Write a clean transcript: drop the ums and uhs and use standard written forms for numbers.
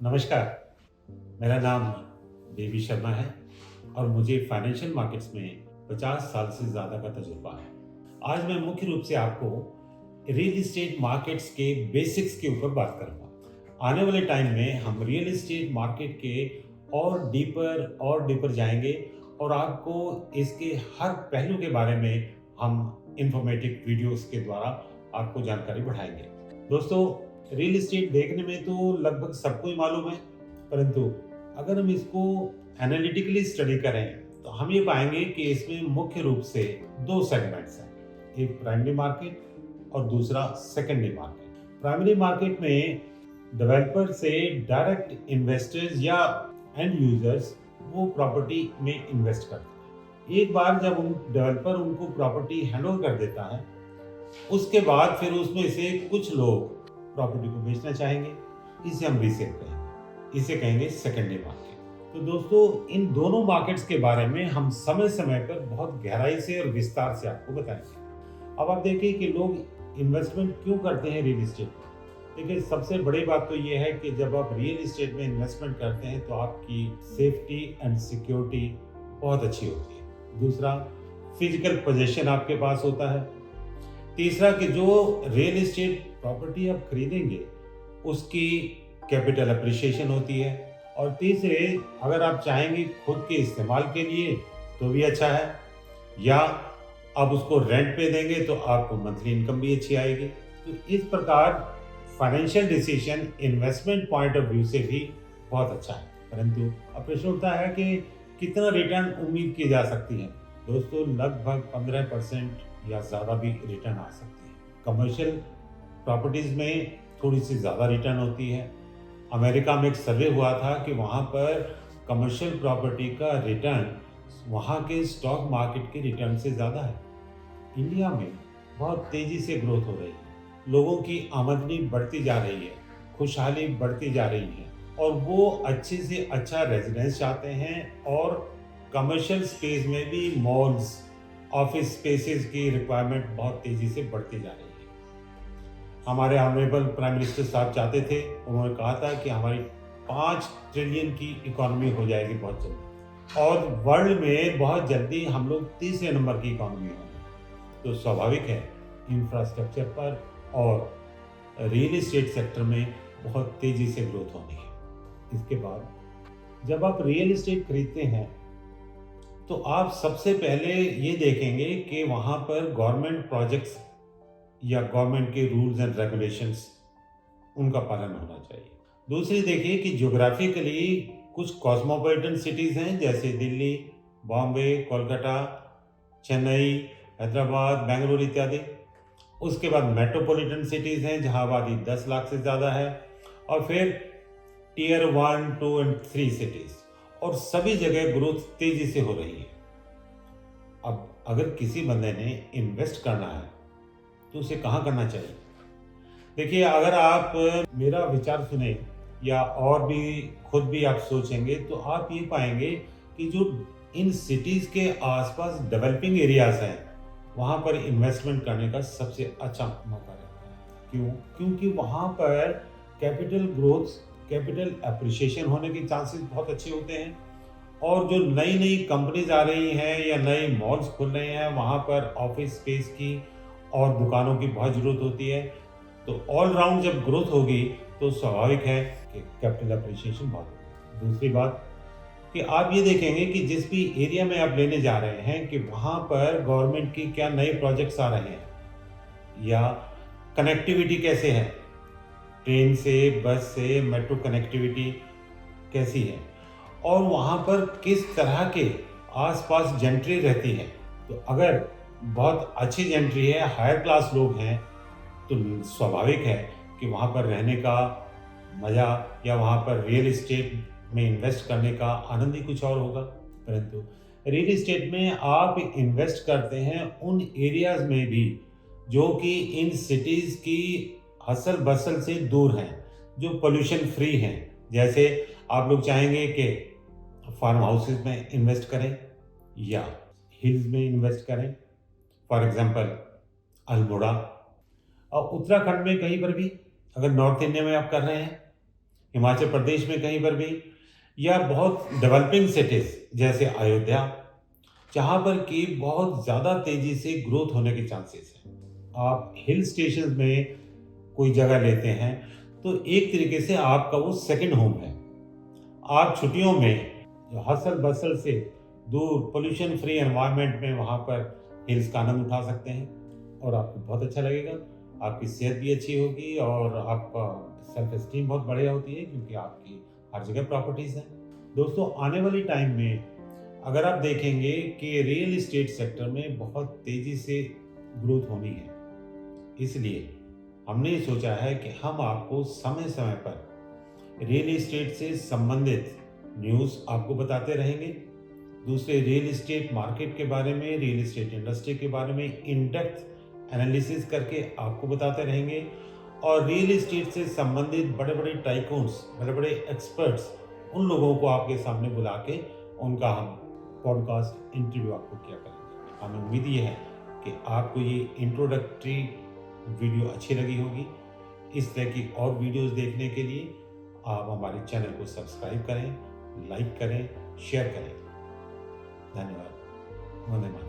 नमस्कार, मेरा नाम देवी शर्मा है और मुझे फाइनेंशियल मार्केट्स में 50 साल से ज़्यादा का तजुर्बा है। आज मैं मुख्य रूप से आपको रियल एस्टेट मार्केट्स के बेसिक्स के ऊपर बात करूँगा। आने वाले टाइम में हम रियल एस्टेट मार्केट के और डीपर जाएंगे और आपको इसके हर पहलू के बारे में हम इंफॉर्मेटिव वीडियोस के द्वारा आपको जानकारी बढ़ाएंगे। दोस्तों, रियल एस्टेट देखने में तो लगभग सबको ही मालूम है, परंतु अगर हम इसको एनालिटिकली स्टडी करें तो हम ये पाएंगे कि इसमें मुख्य रूप से दो सेगमेंट्स हैं, एक प्राइमरी मार्केट और दूसरा सेकेंडरी मार्केट। प्राइमरी मार्केट में डेवलपर से डायरेक्ट इन्वेस्टर्स या एंड यूजर्स वो प्रॉपर्टी में इन्वेस्ट करते हैं। एक बार जब डेवलपर उनको प्रॉपर्टी हैंडओवर कर देता है, उसके बाद फिर उसमें से कुछ लोग प्रॉपर्टी को बेचना चाहेंगे। इसे हम रीसेल कहेंगे, इसे कहेंगे सेकेंडरी मार्केट। तो दोस्तों, इन दोनों मार्केट्स के बारे में हम समय समय पर बहुत गहराई से और विस्तार से आपको बताएंगे। अब आप देखिए कि लोग इन्वेस्टमेंट क्यों करते हैं रियल एस्टेट में। देखिए, सबसे बड़ी बात तो ये है कि जब आप रियल एस्टेट में इन्वेस्टमेंट करते हैं तो आपकी सेफ्टी एंड सिक्योरिटी बहुत अच्छी होती है। दूसरा, फिजिकल पोजीशन आपके पास होता है। तीसरा कि जो रियल एस्टेट प्रॉपर्टी आप खरीदेंगे उसकी कैपिटल अप्रिशिएशन होती है। और तीसरे, अगर आप चाहेंगे खुद के इस्तेमाल के लिए तो भी अच्छा है, या आप उसको रेंट पे देंगे तो आपको मंथली इनकम भी अच्छी आएगी। तो इस प्रकार financial decision investment point of view से भी बहुत अच्छा है। परंतु अब प्रश्न उठता है कि कितना रिटर्न उम्मीद की जा सकती है। दोस्तों, लगभग 15% या ज़्यादा भी रिटर्न आ सकती है। कमर्शियल प्रॉपर्टीज़ में थोड़ी सी ज़्यादा रिटर्न होती है। अमेरिका में एक सर्वे हुआ था कि वहाँ पर कमर्शियल प्रॉपर्टी का रिटर्न वहाँ के स्टॉक मार्केट के रिटर्न से ज़्यादा है। इंडिया में बहुत तेज़ी से ग्रोथ हो रही है, लोगों की आमदनी बढ़ती जा रही है, खुशहाली बढ़ती जा रही है और वो अच्छे से अच्छा रेजिडेंस चाहते हैं। और कमर्शियल स्पेस में भी मॉल्स, ऑफिस स्पेसेस की रिक्वायरमेंट बहुत तेज़ी से बढ़ती जा रही है। हमारे ऑनरेबल प्राइम मिनिस्टर साहब चाहते थे, उन्होंने कहा था कि हमारी 5 ट्रिलियन की इकोनॉमी हो जाएगी बहुत जल्दी, और वर्ल्ड में बहुत जल्दी हम लोग तीसरे नंबर की इकोनॉमी होंगे। तो स्वाभाविक है इंफ्रास्ट्रक्चर पर और रियल एस्टेट सेक्टर में बहुत तेज़ी से ग्रोथ होनी है। इसके बाद जब आप रियल एस्टेट खरीदते हैं तो आप सबसे पहले ये देखेंगे कि वहाँ पर गवर्नमेंट प्रोजेक्ट्स या गवर्नमेंट के रूल्स एंड रेगुलेशंस उनका पालन होना चाहिए। दूसरी, देखिए कि ज्योग्राफिकली कुछ कॉस्मोपॉलिटन सिटीज़ हैं जैसे दिल्ली, बॉम्बे, कोलकाता, चेन्नई, हैदराबाद, बेंगलुरु इत्यादि। उसके बाद मेट्रोपॉलिटन सिटीज़ हैं जहाँ आबादी 10 लाख से ज़्यादा है। और फिर टीयर 1, 2 एंड 3 सिटीज़, और सभी जगह ग्रोथ तेज़ी से हो रही है। अब अगर किसी बंदे ने इन्वेस्ट करना है तो उसे कहाँ करना चाहिए? देखिए, अगर आप मेरा विचार सुने या और भी खुद भी आप सोचेंगे तो आप ये पाएंगे कि जो इन सिटीज़ के आसपास डेवलपिंग एरियाज हैं वहाँ पर इन्वेस्टमेंट करने का सबसे अच्छा मौका रहता है। क्यों? क्योंकि वहाँ पर कैपिटल ग्रोथ, कैपिटल अप्रिशिएशन होने के चांसेस बहुत अच्छे होते हैं। और जो नई नई कंपनीज आ रही हैं या नए मॉल्स खुल रहे हैं वहाँ पर ऑफिस स्पेस की और दुकानों की बहुत ज़रूरत होती है। तो ऑल राउंड जब ग्रोथ होगी तो स्वाभाविक है कि कैपिटल अप्रिशिएशन बहुत होगी। दूसरी बात कि आप ये देखेंगे कि जिस भी एरिया में आप लेने जा रहे हैं कि वहाँ पर गवर्नमेंट की क्या नए प्रोजेक्ट्स आ रहे हैं, या कनेक्टिविटी कैसे है, ट्रेन से, बस से, मेट्रो कनेक्टिविटी कैसी है, और वहाँ पर किस तरह के आसपास जेंट्री रहती है। तो अगर बहुत अच्छी जेंट्री है, हायर क्लास लोग हैं, तो स्वाभाविक है कि वहाँ पर रहने का मज़ा या वहाँ पर रियल एस्टेट में इन्वेस्ट करने का आनंद ही कुछ और होगा। परंतु रियल एस्टेट में आप इन्वेस्ट करते हैं उन एरियाज में भी जो कि इन सिटीज़ की हसल बसल से दूर हैं, जो पोल्यूशन फ्री हैं। जैसे आप लोग चाहेंगे कि फार्म हाउसेज में इन्वेस्ट करें या हिल्स में इन्वेस्ट करें, फॉर एग्जांपल अल्मोड़ा, और उत्तराखंड में कहीं पर भी, अगर नॉर्थ इंडिया में आप कर रहे हैं, हिमाचल प्रदेश में कहीं पर भी, या बहुत डेवलपिंग सिटीज़ जैसे अयोध्या, जहाँ पर कि बहुत ज़्यादा तेज़ी से ग्रोथ होने के चांसेस हैं। आप हिल स्टेशंस में कोई जगह लेते हैं, तो एक तरीके से आपका वो सेकंड होम है। आप छुट्टियों में जो हसल-बसल से दूर पोल्यूशन फ्री एनवायरनमेंट में वहाँ पर हिल्स का आनंद उठा सकते हैं और आपको बहुत अच्छा लगेगा। आपकी सेहत भी अच्छी होगी और आपका सेल्फ एस्टीम बहुत बढ़िया होती है, क्योंकि आपकी हर जगह प्रॉपर्टीज़ हैं। दोस्तों, आने वाली टाइम में अगर आप देखेंगे कि रियल एस्टेट सेक्टर में बहुत तेज़ी से ग्रोथ होनी है। इसलिए हमने ये सोचा है कि हम आपको समय-समय पर रियल एस्टेट से संबंधित न्यूज़ आपको बताते रहेंगे। दूसरे रियल एस्टेट मार्केट के बारे में, रियल एस्टेट इंडस्ट्री के बारे में इन डेप्थ एनालिसिस करके आपको बताते रहेंगे और रियल एस्टेट से संबंधित बड़े-बड़े टाइकून्स, बड़े-बड़े एक्सपर्ट्स, उन लोगों को आपके सामने बुला के उनका हम पॉडकास्ट इंटरव्यू आपको किया करेंगे। हमें उम्मीद ये है कि आपको ये इंट्रोडक्टरी वीडियो अच्छी लगी होगी। इस तरह की और वीडियोस देखने के लिए आप हमारे चैनल को सब्सक्राइब करें, लाइक करें, शेयर करें। धन्यवाद। वंदे मातरम।